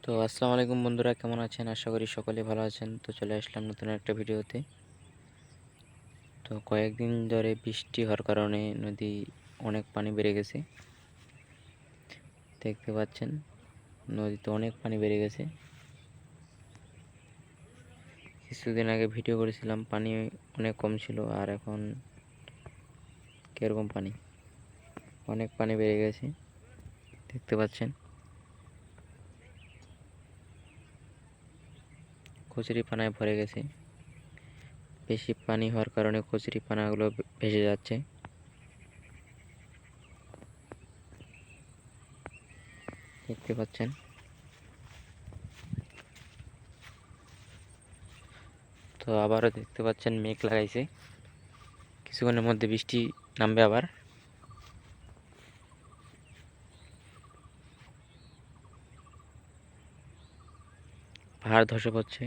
তো আসসালামু আলাইকুম বন্ধুরা, কেমন আছেন? আশা করি সকলে ভালো আছেন। তো চলে আসলাম নতুন একটা ভিডিওতে। তো কয়েকদিন ধরে বৃষ্টি হওয়ার কারণে নদী অনেক পানি বেড়ে গেছে। দেখতে পাচ্ছেন নদীতে অনেক পানি বেড়ে গেছে। কিছুদিন আগে ভিডিও করেছিলাম, পানি অনেক কম ছিল, আর এখন কিরকম পানি, অনেক পানি বেড়ে গেছে। দেখতে পাচ্ছেন কচুরিপানায় ভরে গেছে। বেশি পানি হওয়ার কারণে কচুরিপানাগুলো ভেসে যাচ্ছে। দেখতে পাচ্ছেন তো আবারও দেখতে পাচ্ছেন মেঘ লাগাইছে, কিছুক্ষণের মধ্যে বৃষ্টি নামবে আবার। পাহাড় ধসে পড়ছে।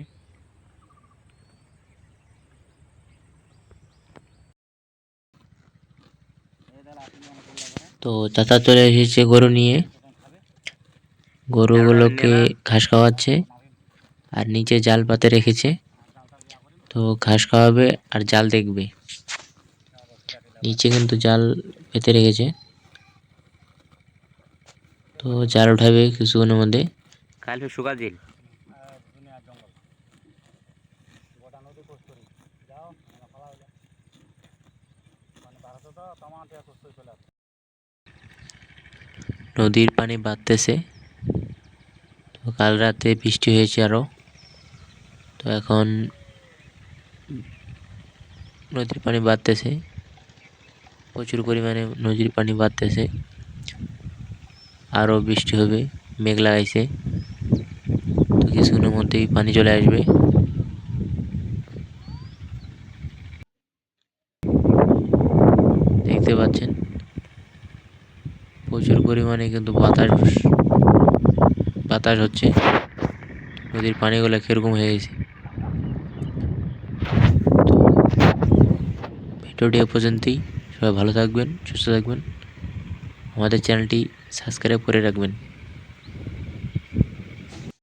তো চাচা চলে এসেছে গরু নিয়ে, গরুগুলোকে ঘাস খাওয়াচ্ছে আর নিচে জাল পাতে রেখেছে। তো ঘাস খাওয়াবে আর জাল দেখবে। নিচে কিন্তু জাল পেতে রেখেছে, তো জাল উঠাবে কিছুক্ষণের মধ্যে। কাল সুগা দিল নদীর পানি বাড়তেছে। তো কাল রাতে বৃষ্টি হয়েছে আরো, তো এখন নদীর পানি বাড়তেছে, প্রচুর পরিমাণে নদীর পানি বাড়তেছে। আরো বৃষ্টি হবে, মেঘ লাগাইছে। তো কিছুক্ষণের মধ্যেই পানি চলে আসবে। দেখতে পাচ্ছেন প্রচুর পরিমাণে কিন্তু বাতাস হচ্ছে। নদীর পানিগুলো কিরকম হয়ে গেছে। তো ভিডিওটি এ পর্যন্তই। সবাই ভালো থাকবেন, সুস্থ থাকবেন, আমাদের চ্যানেলটি সাবস্ক্রাইব করে রাখবেন।